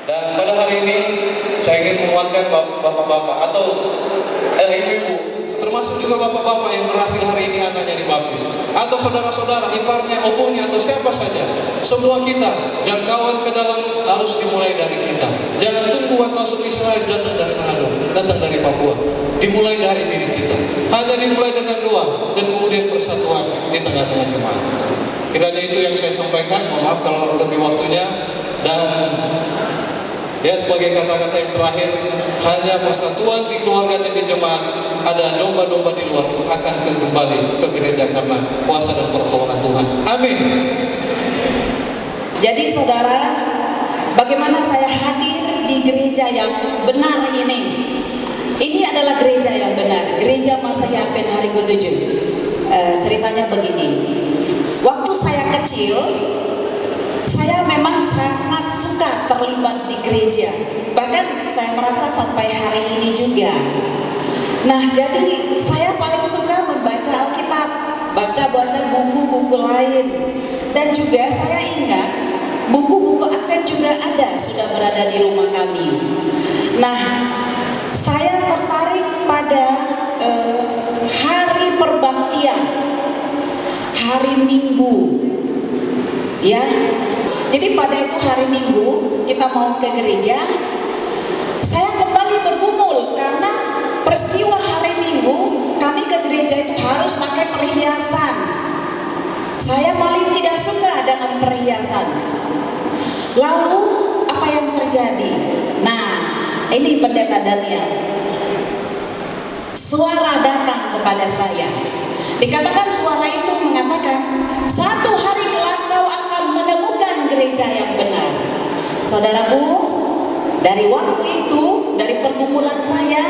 Dan pada hari ini saya ingin menguatkan bapak-bapak atau ibu-ibu, termasuk juga bapak-bapak yang berhasil hari ini anaknya dibaptis, atau saudara-saudara, iparnya, opunya, atau siapa saja. Semua kita, jangkauan ke dalam harus dimulai dari kita. Jangan tunggu waktu masuk Israel datang dari Manado, datang dari Papua. Dimulai dari diri kita. Hanya dimulai dengan doa dan kemudian persatuan di tengah-tengah jemaat. Kiranya itu yang saya sampaikan. Mohon maaf kalau lebih waktunya. Dan ya, sebagai kata-kata yang terakhir, hanya persatuan di keluarga dan di jemaat. Ada domba-domba di luar akan kembali ke gereja karena kuasa dan pertolongan Tuhan. Amin. Jadi saudara, bagaimana saya hadir di gereja yang benar ini? Ini adalah gereja yang benar, gereja Masa Yapen hari ke-7. Ceritanya begini. Waktu saya kecil, saya memang sangat suka terlibat di gereja. Bahkan saya merasa sampai hari ini juga. Nah, jadi saya paling suka membaca Alkitab, baca buku-buku lain. Dan juga saya ingat buku-buku Advent juga ada, sudah berada di rumah kami. Nah, saya tertarik pada hari perbaktian, hari Minggu, ya. Jadi pada itu hari Minggu kita mau ke gereja. Saya kembali bergumul karena peristiwa hari Minggu kami ke gereja itu harus pakai perhiasan. Saya paling tidak suka dengan perhiasan. Lalu apa yang terjadi? Nah, ini pendeta Daniel. Suara datang kepada saya. Dikatakan suara itu mengatakan, satu hari kelak kau akan menemukan gereja yang benar. Saudaraku, dari waktu itu, dari pergumulan saya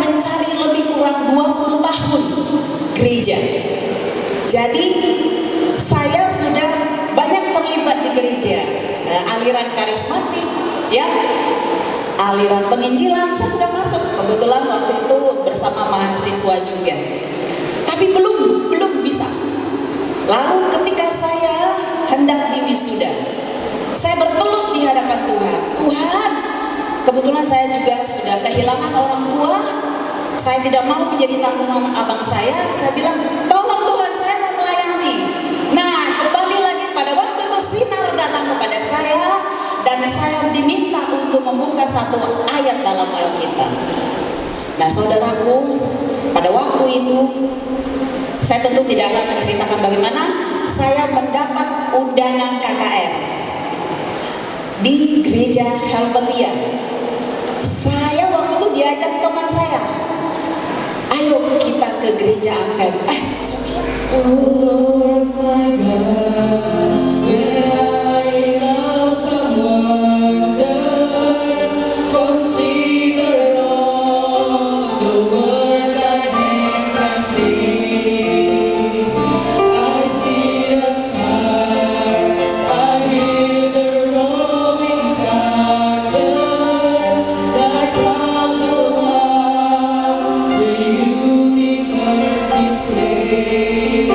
mencari lebih kurang 20 tahun gereja. Jadi saya sudah banyak terlibat di gereja, aliran karismatik, ya, aliran penginjilan saya sudah masuk. Kebetulan waktu itu bersama mahasiswa juga, tapi belum bisa. Lalu ketika saya hendak diwisuda, saya bertelut di hadapan Tuhan. Tuhan, kebetulan saya juga sudah kehilangan orang tua. Saya tidak mau menjadi tanggungan abang saya. Saya bilang, tolong Tuhan, saya mau melayani. Nah, kembali lagi pada waktu itu sinar datang kepada saya. Dan saya diminta untuk membuka satu ayat dalam Alkitab. Nah, saudaraku, pada waktu itu saya tentu tidak akan menceritakan bagaimana saya mendapat undangan KKR di gereja Helvetia. Saya waktu itu diajak teman saya, ayo kita ke gereja Advent. Saya bilang, oh Lord my God, where I love someone, consider all the world thy hands have made. I see the stars, I hear the roaring thunder, thy clouds roll out, the universe display.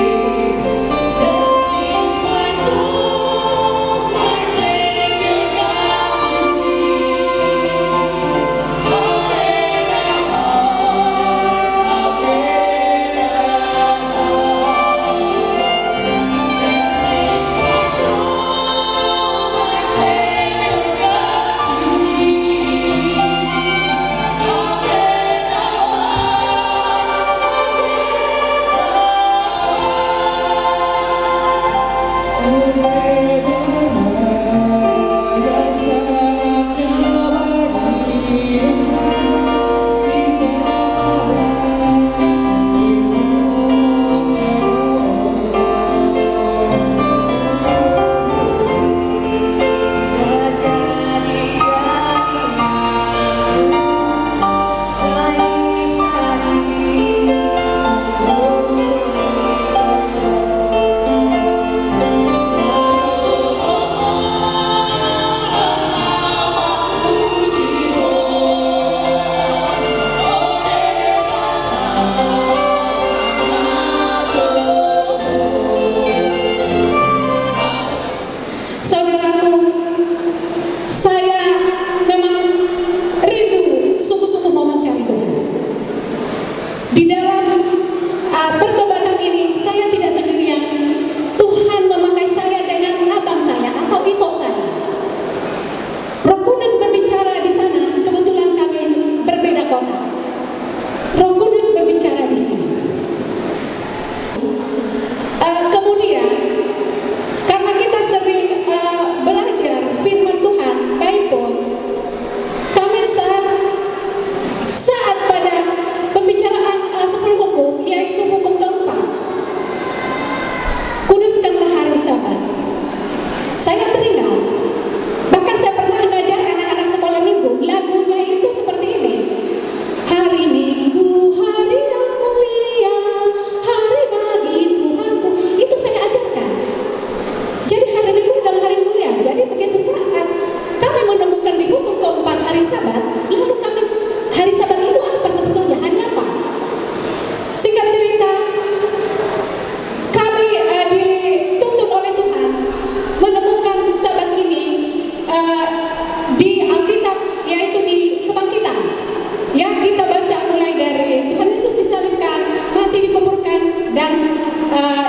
dan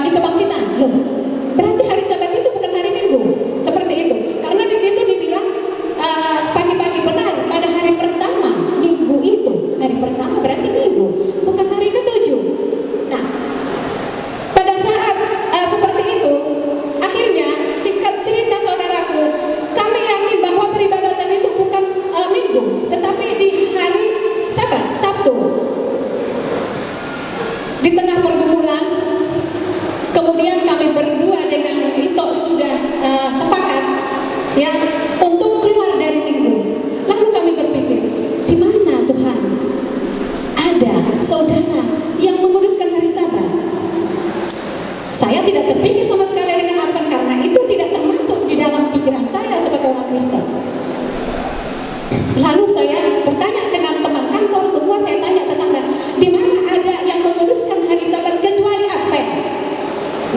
di kebangkitan. Loh, berarti hari Sabat itu bukan hari Minggu. Seperti itu. Karena di situ dibilang pagi-pagi benar pada hari pertama Minggu itu. Hari pertama berarti Minggu, bukan hari ketujuh. Nah, pada saat seperti itu, akhirnya singkat cerita saudaraku, kami yakin bahwa peribadatan itu bukan Minggu, tetapi di hari Sabat, Sabtu. Di tengah pergumulan, kemudian kami berdua dengan Ito sudah sepakat ya untuk keluar dari Minggu. Lalu kami berpikir, di mana Tuhan ada saudara yang menguduskan hari Sabat? Saya tidak terpikir sama sekali dengan Advent karena itu tidak termasuk di dalam pikiran saya sebagai orang Kristen. Lalu saya bertanya dengan teman kantor semua, saya tanya tetangga, di mana ada yang menguduskan hari Sabat kecuali Advent?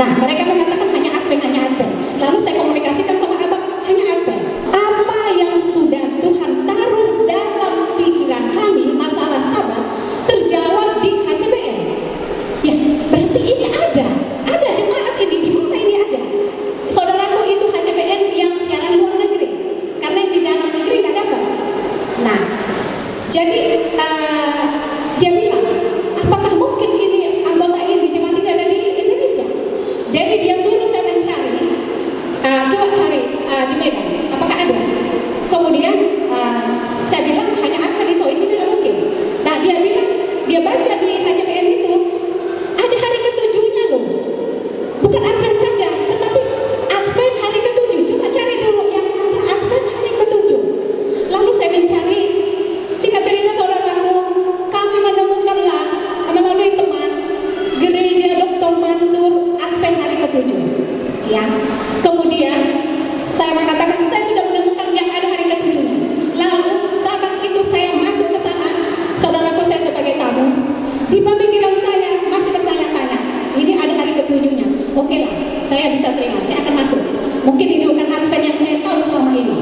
Nah, mereka mengatakan hanya Advent, hanya Advent. Lalu saya komunikasikan sama abang, hanya Advent. Apa yang sudah Tuhan taruh dalam pikiran kami masalah Sabat terjawab di HCBN. Ya, berarti ini ada jemaat ini, di mana ini ada? Saudaraku, itu HCBN yang siaran luar negeri, karena yang di dalam negeri nggak dapat. Nah, jadi dia bilang, apakah mungkin ini anggota ini jemaat ini ada di Indonesia? Jadi dia suruh saya mencari, coba cari di Medan, apakah ada? Kemudian saya bilang hanya Advent itu tidak mungkin. Nah, dia bilang dia baca di HCBN itu ada hari ketujuhnya loh, bukan Advent saja, tetapi Advent hari ketujuh. Coba cari dulu yang ada Advent hari ketujuh. Lalu saya mencari, singkat cerita saudaraku, kami menemukanlah melalui teman gereja Dr. Mansur Advent hari ketujuh. Ya, kemudian saya mengatakan saya sudah menemukan yang ada hari ketujuhnya. Lalu Sabat itu saya masuk ke sana, saudaraku, saya sebagai tamu. Di pemikiran saya masih bertanya-tanya, ini ada hari ketujuhnya. Oke lah, saya bisa terima, saya akan masuk. Mungkin ini bukan Advent yang saya tahu selama ini.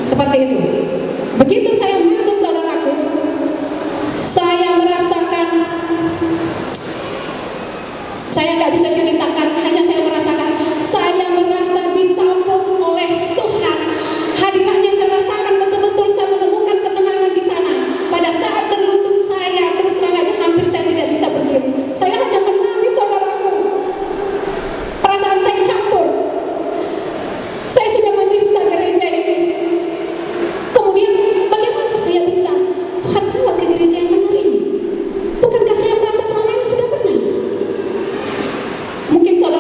Seperti itu. Begitu saya masuk saudaraku, saya merasakan, saya nggak bisa ceritakan, hanya saya merasakan, saya merasa disambut oleh Tuhan. Hadiratnya saya rasakan betul-betul, saya menemukan ketenangan di sana. Pada saat berlutut saya, terus terang aja hampir saya tidak bisa berdiri. Saya hanya menangis saudaraku. Perasaan saya campur. Saya sudah menista gereja ini. Kemudian bagaimana saya bisa Tuhan bawa ke gereja yang benar ini? Bukankah saya merasa selama ini sudah benar? Mungkin saudara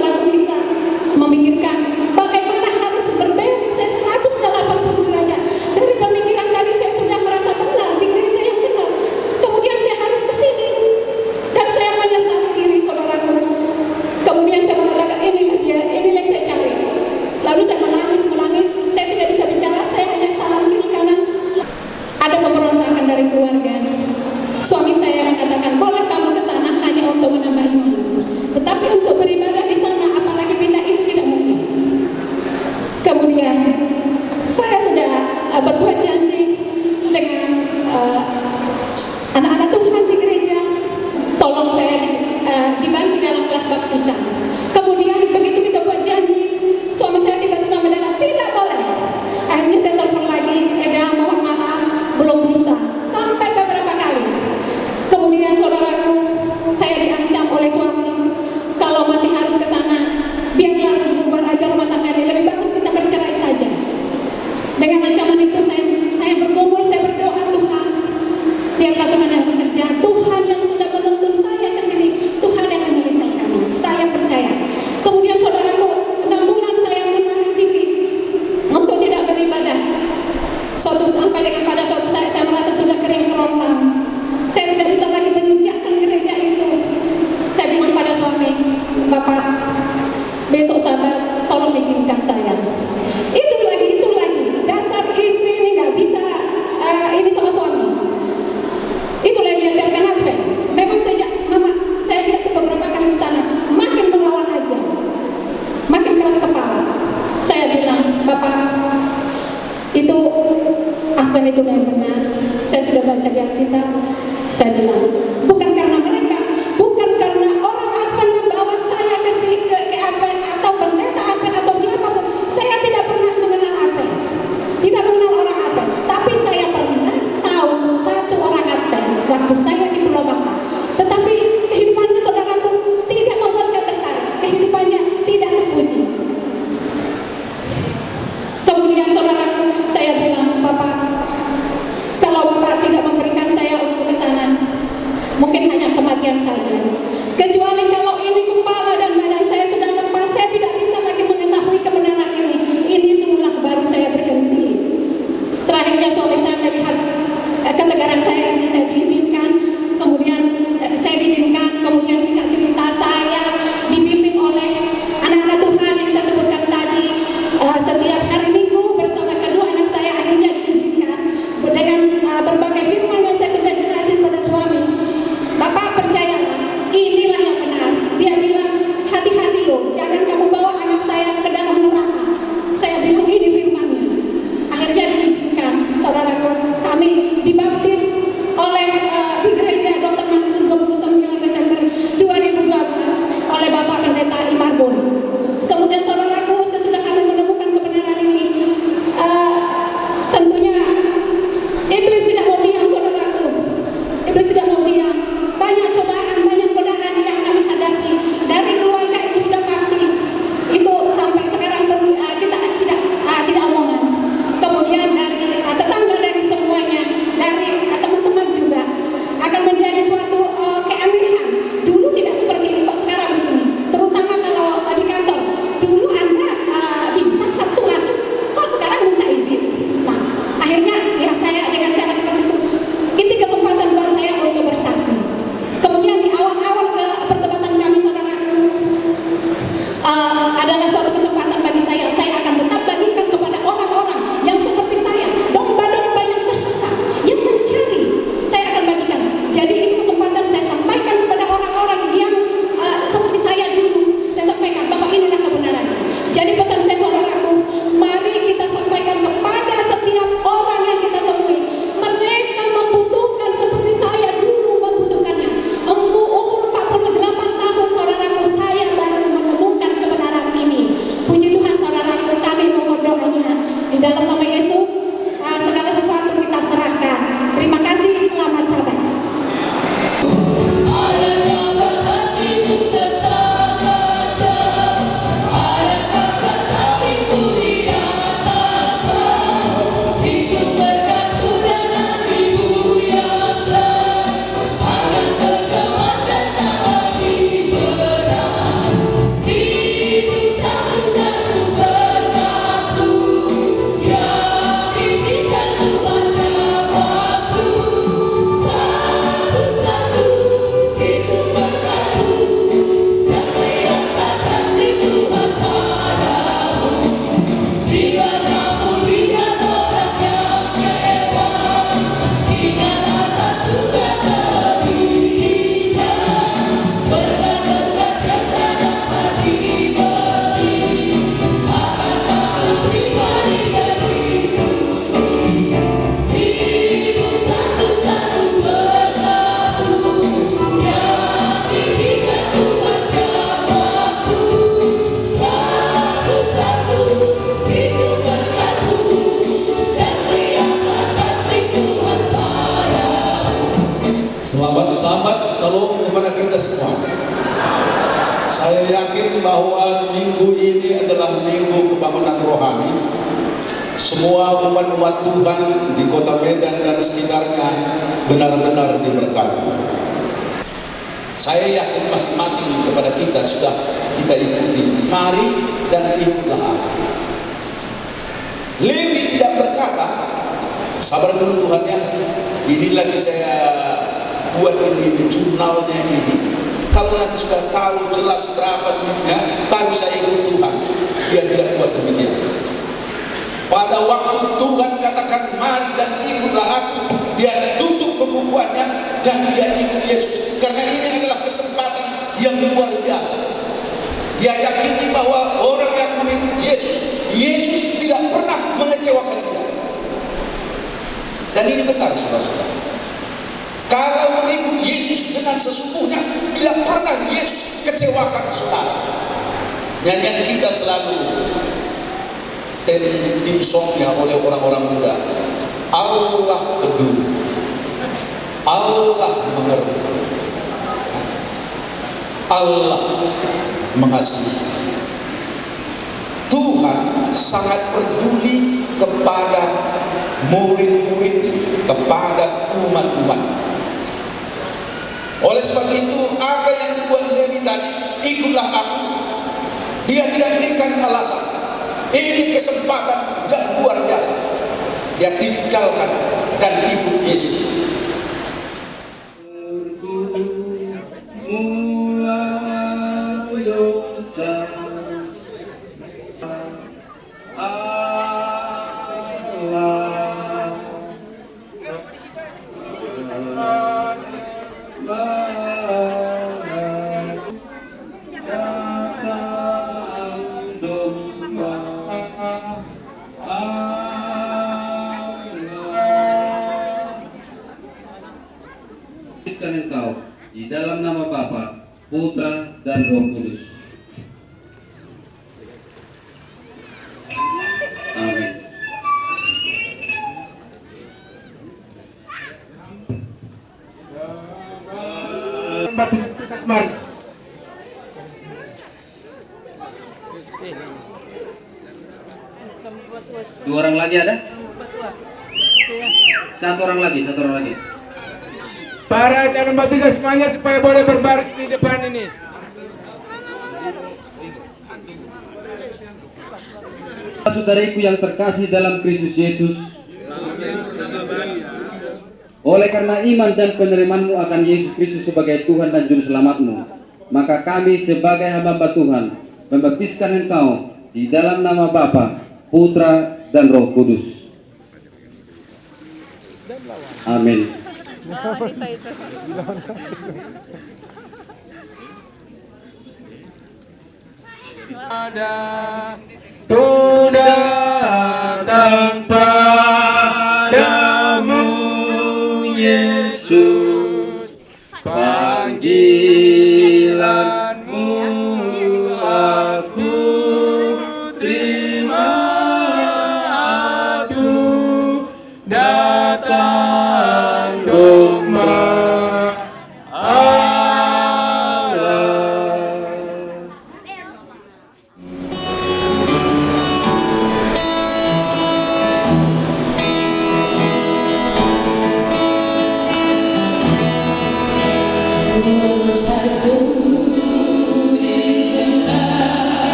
Saya yakin bahwa minggu ini adalah minggu kebangunan rohani. Semua umat-umat Tuhan di kota Medan dan sekitarnya benar-benar diberkati. Saya yakin masing-masing kepada kita sudah kita ikuti. Mari dan ikutlah aku. Lewi tidak berkata, sabar dulu Tuhan ya, ini lagi saya buat ini jurnalnya ini. Kalau nanti sudah tahu jelas berapa duitnya, baru saya ikut Tuhan. Dia tidak buat demikian. Pada waktu Tuhan katakan mari dan ikutlah aku, dia tutup pembukuannya dan dia ikut Yesus. Karena ini adalah kesempatan yang luar biasa. Dia yakini bahwa orang yang mengikut Yesus, Yesus tidak pernah mengecewakan dia. Dan ini benar saudara-saudara. Kalau mengikut Yesus dengan sesungguhnya, tidak pernah Yesus kecewakan saudara. Nyanyian kita selalu tim songnya oleh orang-orang muda. Allah peduli, Allah mengerti, Allah mengasihi. Tuhan sangat peduli kepada murid-murid, kepada umat-umat. Oleh sebab itu, apa yang dibuat Lewi tadi, ikutlah aku. Dia tidak berikan alasan. Ini kesempatan yang luar biasa. Dia tinggalkan dan ikut Yesus. Engkau di dalam nama Bapa, Putra dan Roh Kudus. Amin. Dua orang lagi ada? Satu orang lagi. Para calon baptis semuanya supaya boleh berbaris di depan ini. Saudariku yang terkasih dalam Kristus Yesus, oleh karena iman dan penerimaanmu akan Yesus Kristus sebagai Tuhan dan Juru Selamatmu, maka kami sebagai hamba Tuhan membaptiskan engkau di dalam nama Bapa, Putra dan Roh Kudus. Amin. Ada sudah tanpa padamu Yesus, panggilanmu aku terima, aku datang rumah Allah.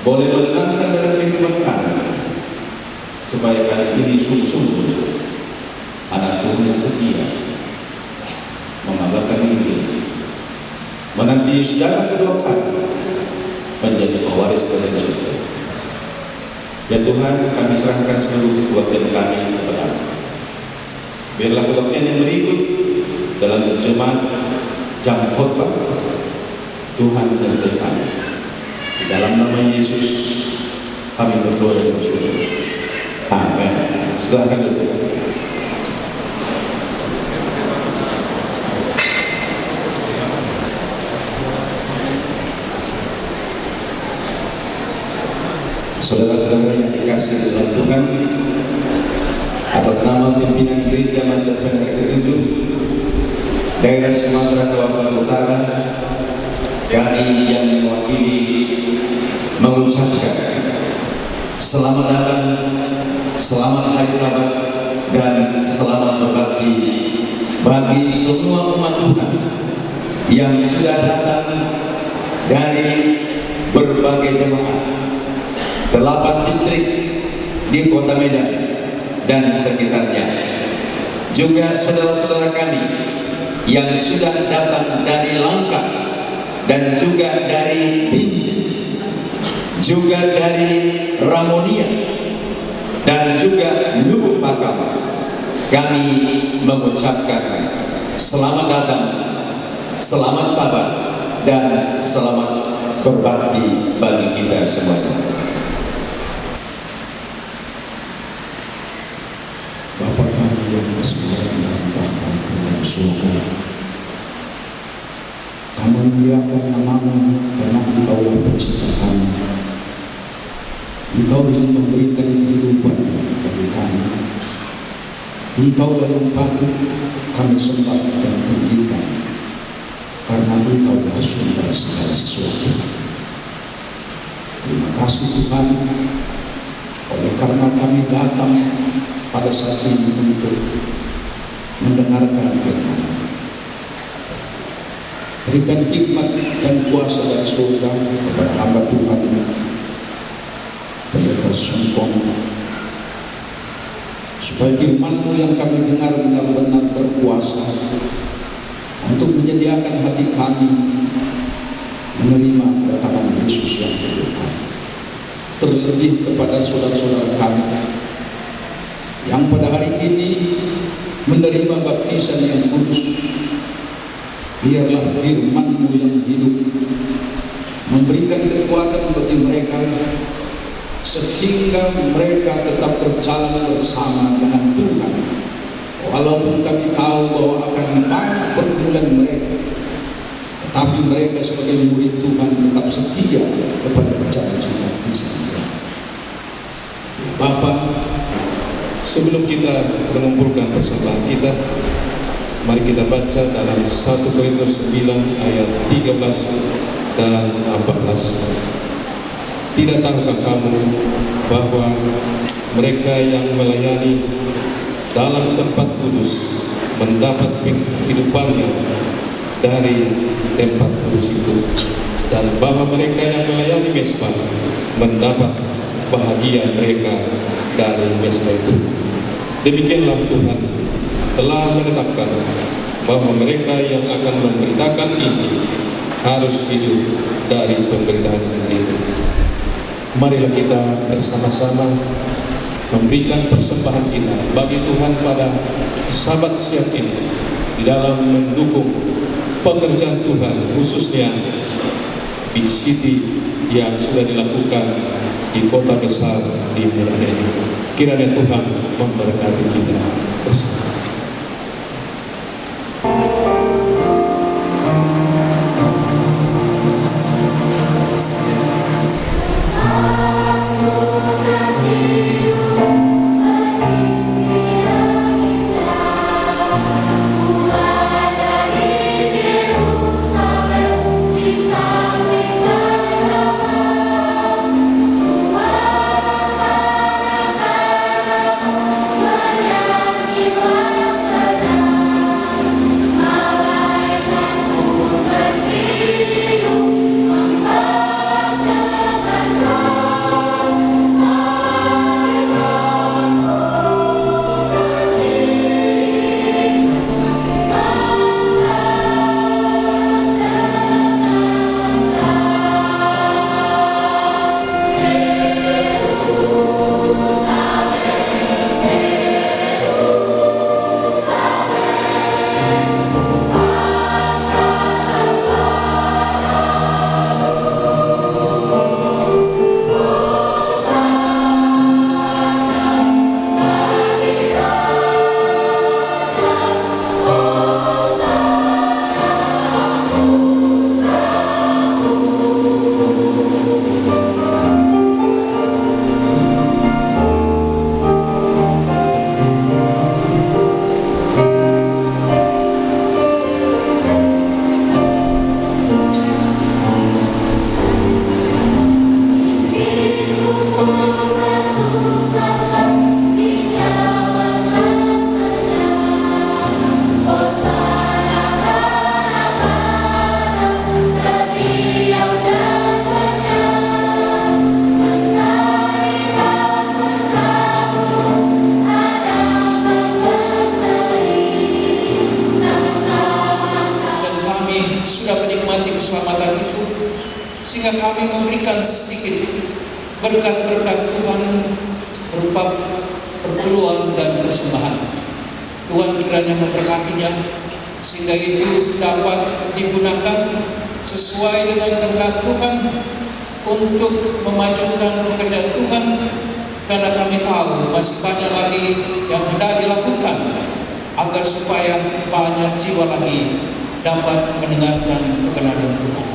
boleh menenangkan dalam kehidupan kami, supaya kali ini sungguh-sungguh anak Tuhan yang setia, mengabarkan Injil, menanti Yesus datang kedua kali, menjadi pewaris kerajaan surga. Ya Tuhan, kami serahkan seluruh kekuatan kami kepada-Mu. Biarlah kebaktian yang berikut dalam jemaat jam khotbah Tuhan menyertai kami. Di dalam nama Yesus kami berdoa dan bersyukur. Amin. Silahkan duduk. Saudara-saudara yang dikasihi dalam Tuhan, atas nama pimpinan Gereja Masa Advent ke-7 daerah Sumatera kawasan utara, kami yang mewakili mengucapkan selamat datang, selamat hari Sabat, dan selamat berbakti bagi semua umat Tuhan yang sudah datang dari berbagai jemaat 8 distrik di Kota Medan dan sekitarnya. Juga saudara-saudara kami yang sudah datang dari Langkat dan juga dari Binjai, juga dari Ramonia dan juga Lubuk Pakam, kami mengucapkan selamat datang, selamat sabat, dan selamat berbakti bagi kita semuanya. Bapa kami yang bersemayam dalam tahta kerajaan surga, kami muliakan nama-Mu karena Engkaulah pencipta kami. Engkau yang memberikan kehidupan bagi kami. Engkaulah yang patut kami sembah dan tinggikan, karena Engkaulah sumber segala sesuatu. Terima kasih Tuhan, oleh karena kami datang pada saat ini untuk mendengarkan firman. Berikan hikmat dan kuasa dari surga kepada hamba Tuhan Pendeta Sungkong, supaya firman-Mu yang kami dengar benar-benar berkuasa untuk menyediakan hati kami menerima kedatangan Yesus yang kedua. Terlebih kepada saudara-saudara kami yang pada hari ini menerima baptisan yang kudus, biarlah firman-Mu yang hidup memberikan kekuatan bagi mereka, sehingga mereka tetap berjalan bersama dengan Tuhan. Walaupun kami tahu bahwa akan banyak pergumulan mereka, tetapi mereka sebagai murid Tuhan tetap setia kepada janji baptisan. Bapa, sebelum kita mengumpulkan persembahan kita, mari kita baca dalam 1 Korintus 9 ayat 13 dan 14. Tidak tahukah kamu bahwa mereka yang melayani dalam tempat kudus mendapat kehidupannya dari tempat kudus itu, dan bahwa mereka yang melayani mezbah mendapat bahagia mereka dari mezbah itu. Demikianlah Tuhan telah menetapkan bahwa mereka yang akan memberitakan Injil harus hidup dari pemberitaan Injil itu. Marilah kita bersama-sama memberikan persembahan kita bagi Tuhan pada Sabat siang ini di dalam mendukung pekerjaan Tuhan, khususnya Big City yang sudah dilakukan di kota besar di Medan ini. Kiranya Tuhan memberkati kita bersama. Suara anak-anak sudah menikmati keselamatan itu, sehingga kami memberikan sedikit berkat-berkat Tuhan berupa perpuluhan dan persembahan. Tuhan kiranya memberkatinya, sehingga itu dapat digunakan sesuai dengan kehendak Tuhan untuk memajukan pekerjaan Tuhan, karena kami tahu masih banyak lagi yang hendak dilakukan agar supaya banyak jiwa lagi dapat mendengarkan kebenaran Tuhan.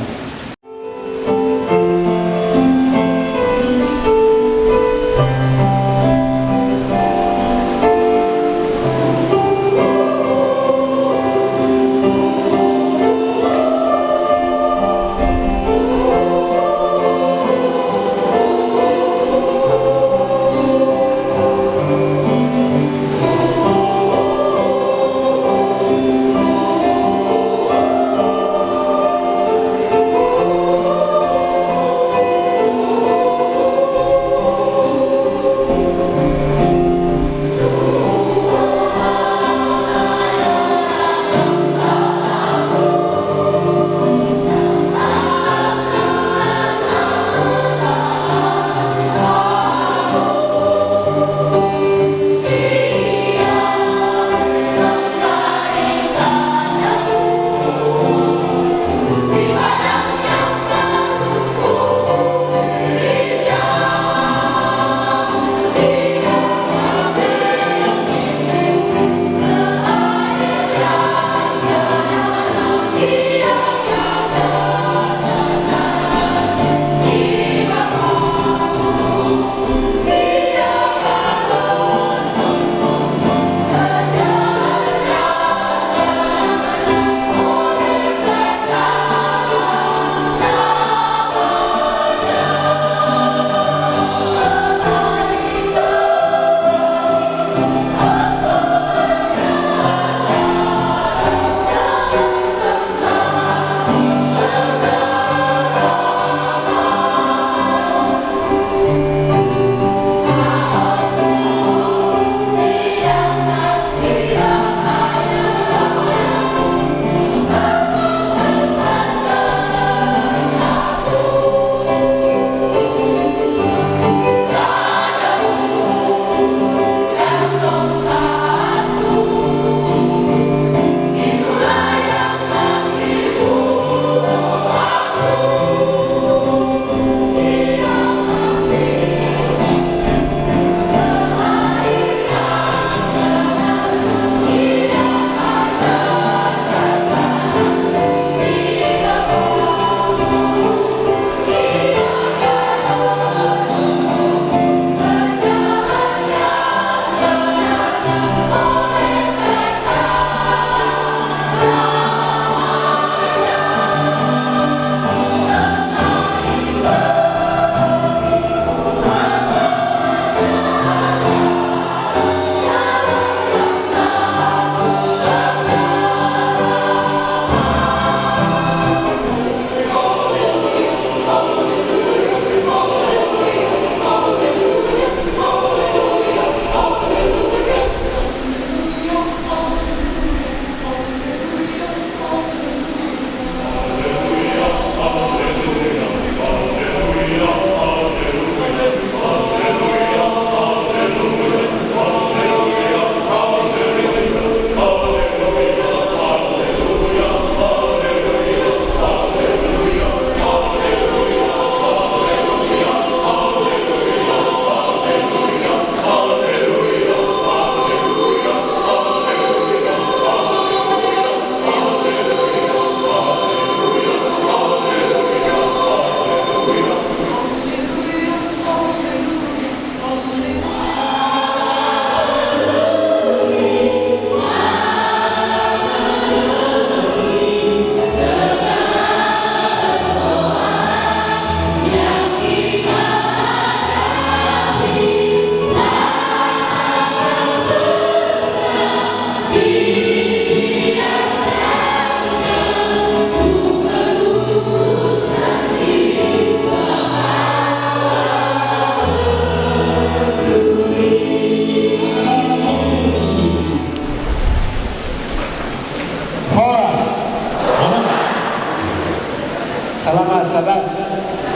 Selamat Sabas.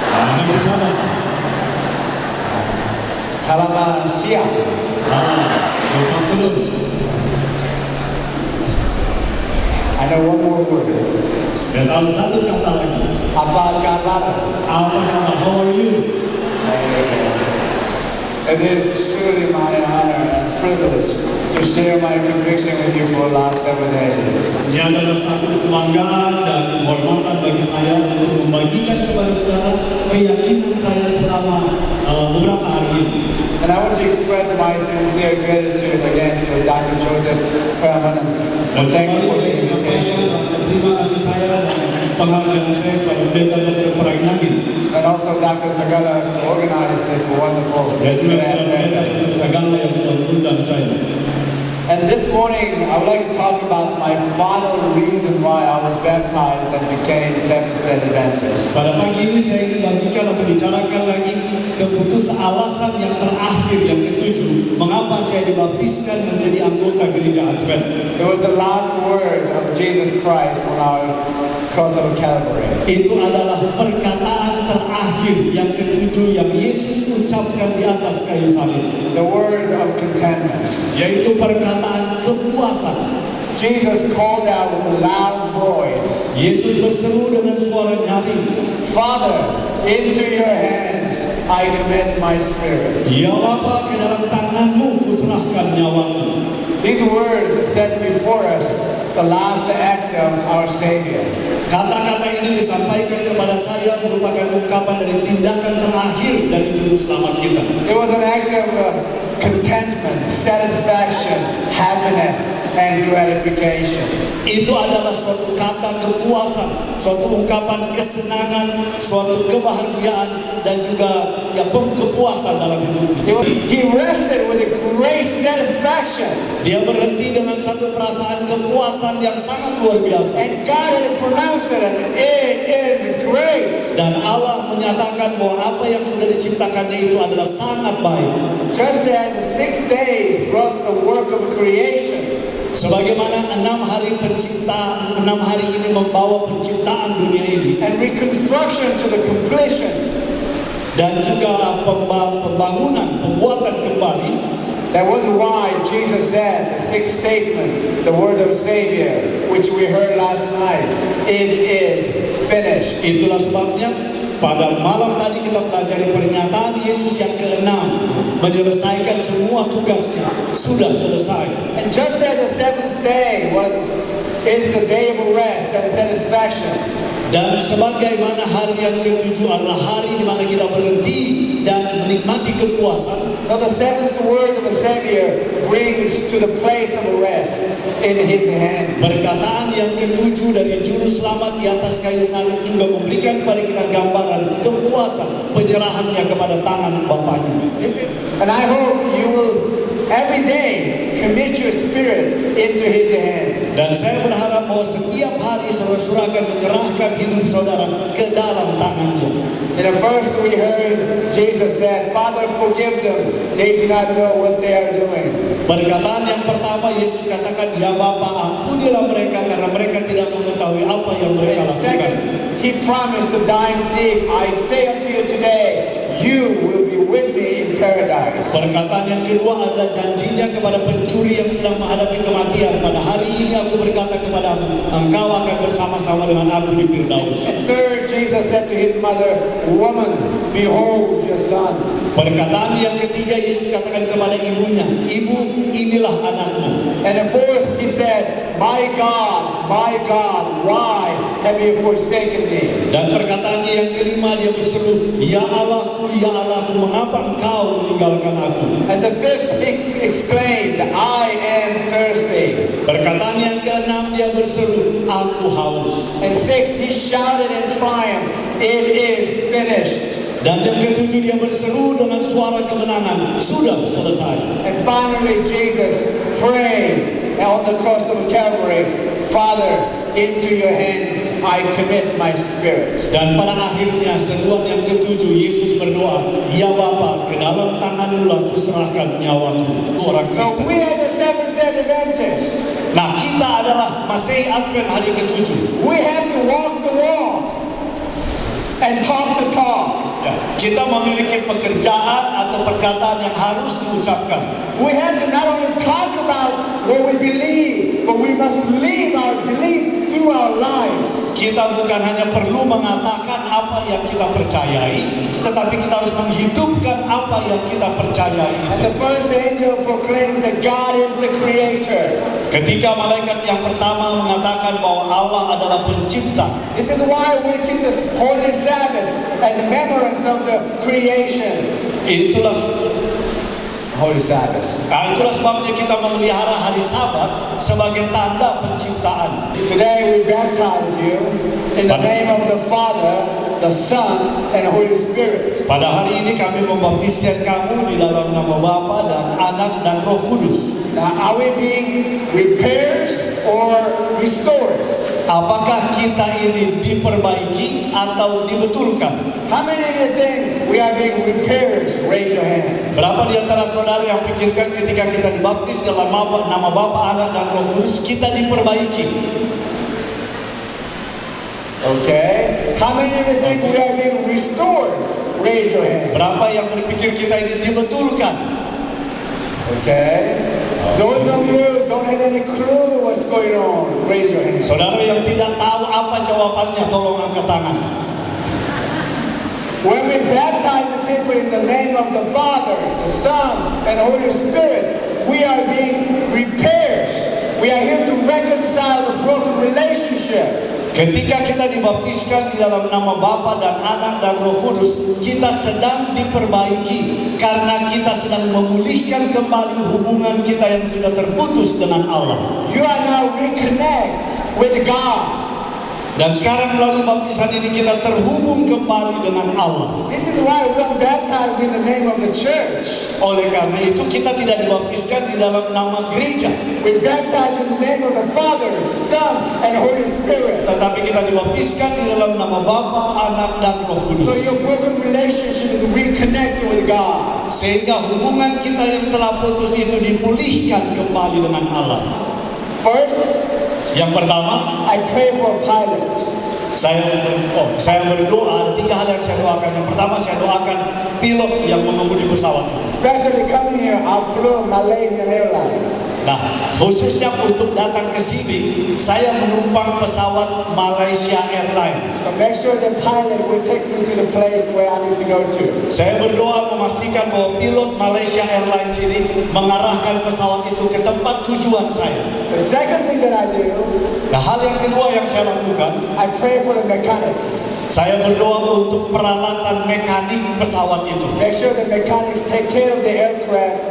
Hari Sabat. Selamat siang. Good afternoon. I know one more word. Saya tahu satu kata lagi. Apa kabar? Apa kabar? How are you? It is truly my honor and privilege to share my conviction with you for the last 7 days. Ini adalah satu kebanggaan dan kehormatan bagi saya untuk membagikan kepada saudara keyakinan saya selama beberapa hari ini. And I want to express my sincere gratitude again to Dr. Joseph Permanen. Dan Thank you kembali for the saya sampaikan invitation. rasa terima kasih saya dan penghargaan saya kepada Pendeta Dr. Pragnagin And also Dr. Sagala to organize this wonderful dan juga kepada Pendeta event. Dr. Sagala yang sudah mengundang saya. And this morning, I would like to talk about my final reason why I was baptized and became Seventh-day Adventist. Pada pagi ini saya ingin bagikan atau bicarakan lagi keputus alasan yang terakhir yang ketujuh mengapa saya dibaptiskan menjadi anggota gereja Advent. It was the last word of Jesus Christ on our cross of Calvary. Itu adalah perkataan terakhir yang ketujuh yang Yesus ucapkan di atas kayu salib, The word of contentment. yaitu perkataan kepuasan. Jesus called out with a loud voice, Yesus berseru dengan suara nyaring, Father, into your hands I commit my spirit. "Ya Bapa, ke dalam tanganmu kuserahkan nyawaku." These words set before us the last act of our Savior. Kata-kata ini disampaikan kepada saya merupakan ungkapan dari tindakan terakhir dari juru selamat kita. It was an act of contentment, satisfaction, happiness, and gratification. Itu adalah suatu kata kepuasan, suatu ungkapan kesenangan, suatu kebahagiaan, dan juga ya kepuasan dalam hidupnya. He rested with a great satisfaction. Dia berhenti dengan satu perasaan kepuasan yang sangat luar biasa. And God had pronounced it, and it is great. Dan Allah menyatakan bahwa apa yang sudah diciptakannya itu adalah sangat baik. Just as the 6 days brought the work of creation, Sebagaimana 6 hari penciptaan, 6 hari ini membawa penciptaan dunia ini, and reconstruction to the completion, dan juga pembangunan, pembuatan kembali. that was why Jesus said the sixth statement, the word of Savior, which we heard last night, it is finished. Itulah sebabnya pada malam tadi kita pelajari pernyataan Yesus yang ke-6, menyelesaikan semua tugasnya, sudah selesai. And just as the seventh day is the day of rest and satisfaction, Dan sebagaimana hari yang ketujuh adalah hari di mana kita berhenti dan menikmati kepuasan, so the seventh word of the Savior brings to the place of rest in His hand. perkataan yang ketujuh dari juru selamat di atas kayu salib juga memberikan kepada kita gambaran kepuasan penyerahannya kepada tangan Bapaknya. And I hope you will every day commit your spirit into His hands. Dan saya berharap bahwa setiap hari saudara-saudara akan menyerahkan hidup saudara ke dalam tangannya. In the first we heard Jesus said, Father, forgive them. They do not know what they are doing. Perkataan yang pertama Yesus katakan, "Ya Bapa, ampunilah mereka karena mereka tidak mengetahui apa yang mereka And lakukan." second, He promised to dive deep. I say unto you today, you will be with me in paradise. Perkataan yang kedua adalah janjinya kepada pencuri yang sedang menghadapi kematian. Pada hari ini aku berkata kepadamu, engkau akan bersama-sama dengan aku di Firdaus. And third, Jesus said to His mother, Woman, behold your son. Perkataan yang ketiga Yesus katakan kepada ibunya, "Ibu, inilah anakmu." And the fourth, He said, my God, why have you forsaken me? Dan perkataannya yang kelima dia berseru, "Ya Allahku, ya Allahku, mengapa engkau meninggalkan aku?" And the fifth, He exclaimed, I am thirsty. Perkataan yang keenam dia berseru, "Aku haus." And sixth, He shouted in triumph, it is finished. Dan yang ketujuh dia berseru dengan suara kemenangan, "Sudah selesai." And finally, Jesus prays on the cross of Calvary, Father, into your hands I commit my spirit. Dan pada akhirnya seruan yang ketujuh Yesus berdoa, "Ya Bapa, ke dalam tanganmu lah kuserahkan nyawaku." Orang So Kristen. we are the Seventh-day Adventist. Nah, kita adalah Masehi Advent hari ketujuh. We have to walk the walk. and talk the talk. Ya, kita memiliki pekerjaan atau perkataan yang harus diucapkan. We have to not only talk about what we believe, but we must live our belief through our lives. Kita bukan hanya perlu mengatakan apa yang kita percayai, tetapi kita harus menghidupkan apa yang kita percayai And itu. the first angel proclaims that God is the creator. Ketika malaikat yang pertama mengatakan bahwa Allah adalah pencipta, This is why we keep the Holy Sabbath as a remembrance of the creation. itulah Holy Sabbath. itulah sebabnya kita memelihara hari Sabat sebagai tanda penciptaan. Today we baptize you in the name of the Father, the Son, and the Holy Spirit. Pada hari ini kami membaptiskan kamu di dalam nama Bapa dan Anak dan Roh Kudus. Now, are we being repairs or restores? Apakah kita ini diperbaiki atau dibetulkan? How many of you think we are being repairs? Raise your hand. Berapa di antara saudara yang pikirkan ketika kita dibaptis dalam nama Bapa, Anak dan Roh Kudus kita diperbaiki? Okay. How many of you think we are being restores? Raise your hand. Berapa yang berpikir kita ini dibetulkan? Okay. Those of you who don't have any clue what's going on, raise your hand. Saudara yang tidak tahu apa jawabannya, tolong angkat tangan. When we baptize the people in the name of the Father, the Son, and the Holy Spirit, we are being repairs. We are here to reconcile the broken relationship. Ketika kita dibaptiskan di dalam nama Bapa dan Anak dan Roh Kudus, kita sedang diperbaiki karena kita sedang memulihkan kembali hubungan kita yang sudah terputus dengan Allah. You are now reconnect with God. Dan sekarang melalui baptisan ini kita terhubung kembali dengan Allah. This is why we are baptized in the name of the church. Oleh karena itu kita tidak dibaptiskan di dalam nama gereja, We baptize in the name of the Father, Son, and Holy Spirit. tetapi kita dibaptiskan di dalam nama Bapa, Anak dan Roh So Kudus. your broken relationship is reconnected with God. Sehingga hubungan kita yang telah putus itu dipulihkan kembali dengan Allah. First, Yang pertama, I pray for a pilot. saya berdoa. Ada 3 hal yang saya doakan. Yang pertama, saya doakan pilot yang mengemudi pesawat. Especially coming here, I flew Malaysian Airlines. Nah, khususnya untuk datang ke sini, saya menumpang pesawat Malaysia Airlines. So make sure the pilot will take me to the place where I need to go to. Saya berdoa memastikan bahwa pilot Malaysia Airlines ini mengarahkan pesawat itu ke tempat tujuan saya. The second thing that I do, Nah, hal yang kedua yang saya lakukan, I pray for the mechanics. saya berdoa untuk peralatan mekanik pesawat itu. Make sure the mechanics take care of the aircraft,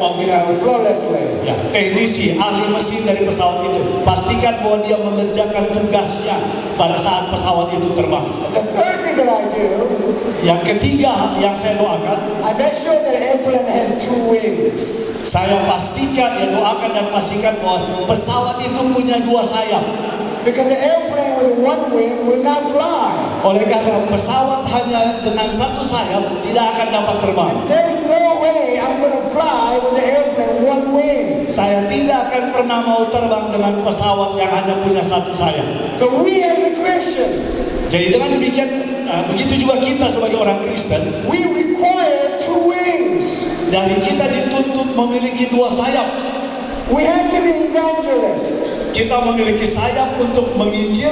flawlessly. Ya, teknisi, ahli mesin dari pesawat itu, pastikan bahwa dia mengerjakan tugasnya pada saat pesawat itu terbang. The third thing that I do, Yang ketiga yang saya doakan, I make sure that the airplane has 2 wings. saya pastikan, doakan dan pastikan bahwa pesawat itu punya 2 sayap. Because the airplane with 1 wing will not fly. Oleh karena pesawat hanya dengan 1 sayap tidak akan dapat terbang. There's no way I'm going to fly with the airplane 1 wing. Saya tidak akan pernah mau terbang dengan pesawat yang hanya punya 1 sayap. So we as a Christians, Jadi dengan demikian, begitu juga kita sebagai orang Kristen, we require 2 wings. dari kita dituntut memiliki 2 sayap. We have to be evangelists. Kita memiliki sayap untuk menginjil,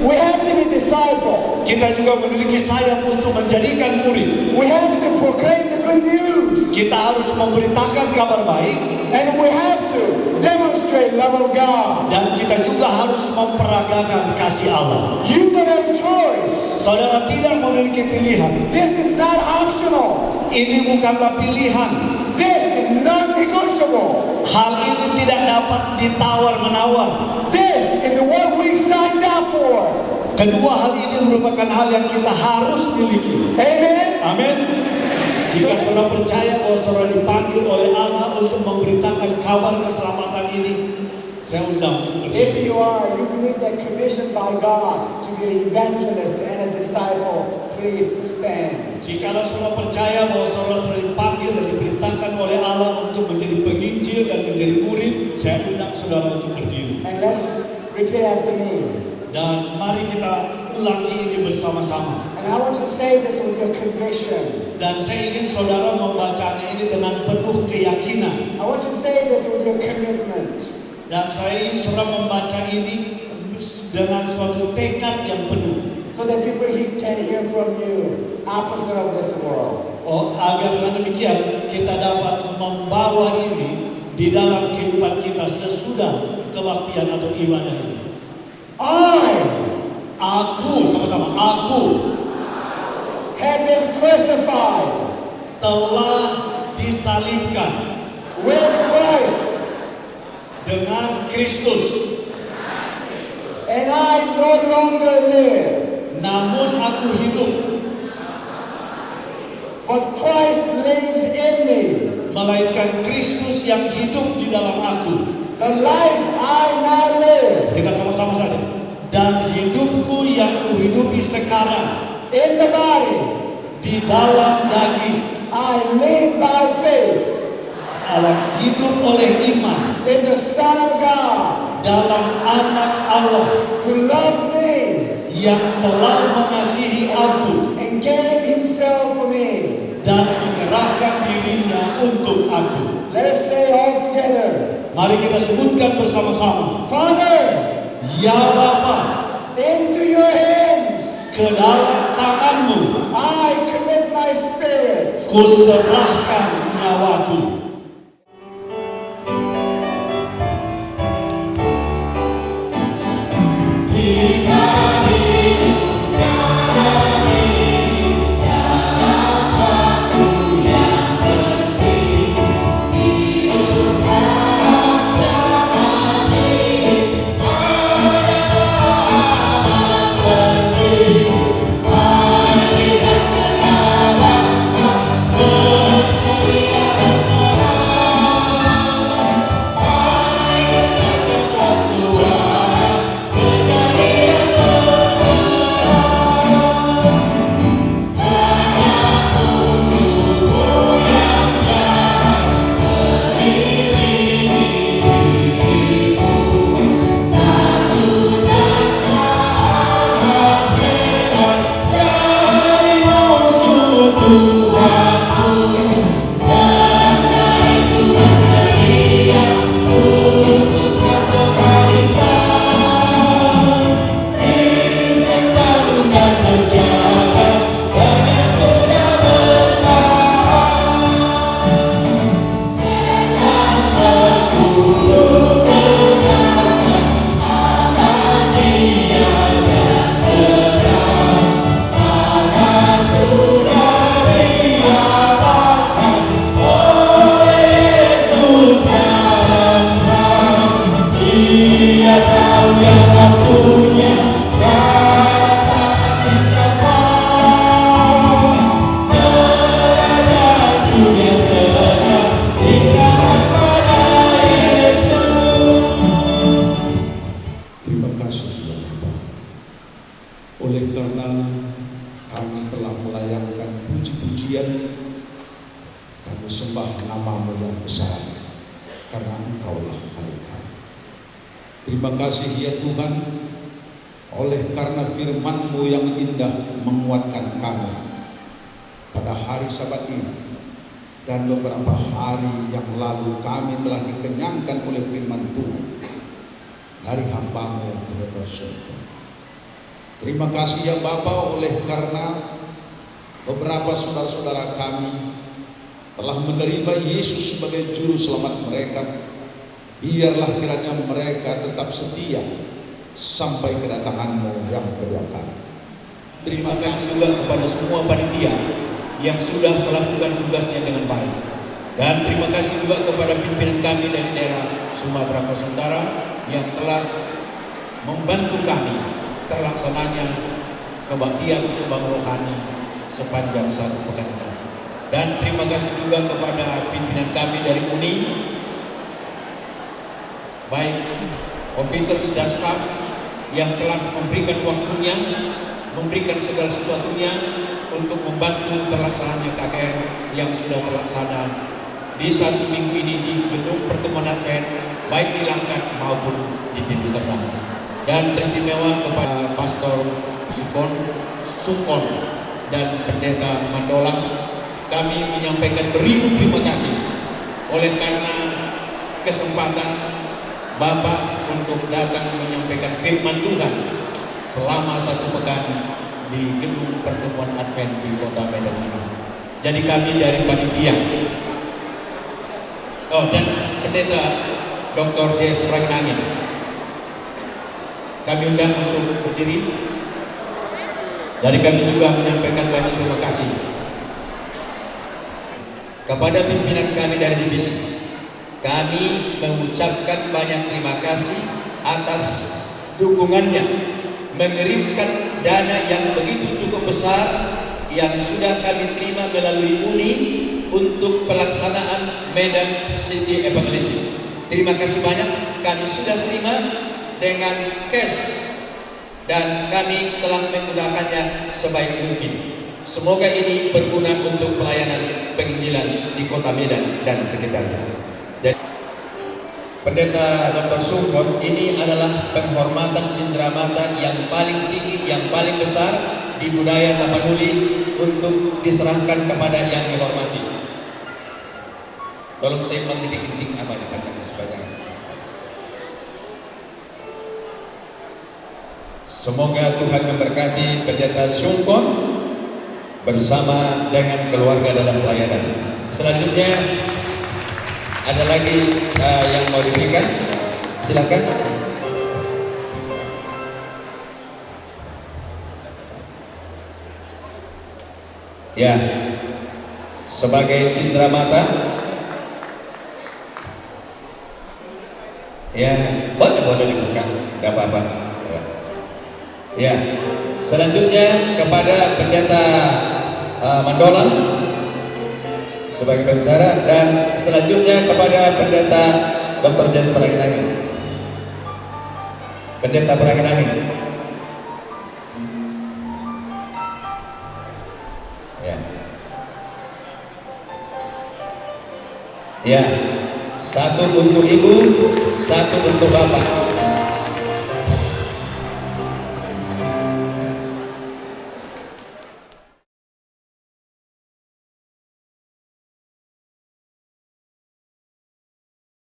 We have to be disciple. kita juga memiliki sayap untuk menjadikan murid. We have to proclaim the good news. Kita harus memberitakan kabar baik, And we have to demonstrate love of God. dan kita juga harus memperagakan kasih Allah. You don't have a choice. Saudara tidak memiliki pilihan. This is not optional. Ini bukanlah pilihan. This is non-negotiable. Hal ini tidak dapat ditawar-menawar. This is what we signed up for. Kedua hal ini merupakan hal yang kita harus miliki. Amen. Amin. Jika saudara percaya bahwa saudara dipanggil oleh Allah untuk memberitakan kabar keselamatan ini, saya undang untuk If berdiri. you are, you believe that commissioned by God to be an evangelist and a disciple, please stand. Jikalau saudara percaya bahwa saudara sudah dipanggil dan diperintahkan oleh Allah untuk menjadi penginjil dan menjadi murid, saya undang saudara untuk berdiri. And let's repeat after me. Dan mari kita ulangi ini bersama-sama. And I want to say this with your conviction. Dan saya ingin saudara membacanya ini dengan penuh keyakinan. I want to say this with your commitment. Dan saya ingin saudara membaca ini dengan suatu tekad yang penuh. So that people can hear from you, opposite of this world. Oh, agar dengan demikian kita dapat membawa ini di dalam kehidupan kita sesudah kebaktian atau ibadah ini. Aku, sama-sama, aku have been crucified telah disalibkan with Christ, dengan Kristus. and I no longer live, Namun aku hidup, but Christ lives in me. melainkan Kristus yang hidup di dalam aku. The life I now live Kita sama-sama saja. Dan hidupku yang kuhidupi sekarang in the body, di dalam daging, I live by faith dalam hidup oleh iman in the Son of God, dalam anak Allah who loved me yang telah mengasihi aku and gave himself for me. dan menyerahkan dirinya untuk aku. Let us say all together, Mari kita sebutkan bersama-sama. Father, Ya Bapa, into your hands ke dalam tanganmu I commit my spirit. kuserahkan nyawaku. Oleh karena kami telah melayangkan puji-pujian, kami sembah nama-Mu yang besar, karena Engkaulah Halik kami. Terima kasih ya Tuhan, oleh karena firman-Mu yang indah menguatkan kami pada hari Sabat ini. Dan beberapa hari yang lalu kami telah dikenyangkan oleh firman Tuhan dari hamba-Mu Pendeta Sultan. Terima kasih ya Bapa, oleh karena beberapa saudara-saudara kami telah menerima Yesus sebagai juru selamat mereka. Biarlah kiranya mereka tetap setia sampai kedatangan-Mu yang kedua kali. Terima kasih juga kepada semua panitia yang sudah melakukan tugasnya dengan baik. Dan terima kasih juga kepada pimpinan kami dari daerah Sumatera Utara yang telah membantu kami terlaksananya kebaktian kebang rohani sepanjang satu pekan ini. Dan terima kasih juga kepada pimpinan kami dari UNI, baik officers dan staff yang telah memberikan waktunya, memberikan segala sesuatunya untuk membantu terlaksananya KKR yang sudah terlaksana di satu minggu ini di gedung pertemuan Advent, baik di Langkat maupun di Deli Serdang. dan teristimewa kepada Pastor Sukon dan Pendeta Mandolang. Kami menyampaikan beribu terima kasih oleh karena kesempatan Bapak untuk datang menyampaikan firman Tuhan selama 1 pekan di gedung pertemuan Advent di Kota Medan ini. Jadi kami dari panitia, dan Pendeta Dr. J.S. Praginangin, kami undang untuk berdiri. Jadi kami juga menyampaikan banyak terima kasih kepada pimpinan kami dari divisi. Kami mengucapkan banyak terima kasih atas dukungannya mengirimkan dana yang begitu cukup besar yang sudah kami terima melalui UNI untuk pelaksanaan Medan City Evangelism. Terima kasih banyak, kami sudah terima dengan cash dan kami telah menggunakannya sebaik mungkin. Semoga ini berguna untuk pelayanan penginjilan di Kota Medan dan sekitarnya. Jadi, Pendeta Dr. Sukon, ini adalah penghormatan cindramata yang paling tinggi, yang paling besar di budaya Tapanuli untuk diserahkan kepada yang dihormati. Tolong saya mengintik-intik apa dikatakan sebanyak. Semoga Tuhan memberkati Pendeta Sukon bersama dengan keluarga dalam pelayanan. Selanjutnya ada lagi yang mau diberikan, silakan. Ya, sebagai cindramata, ya boleh dibuka, tidak apa-apa. Ya, selanjutnya kepada Pendeta Mandolang sebagai pembicara, dan selanjutnya kepada Pendeta Dr. J.S. Praginangin. Pendeta Praginangin. Ya. Ya, satu untuk ibu, satu untuk bapak.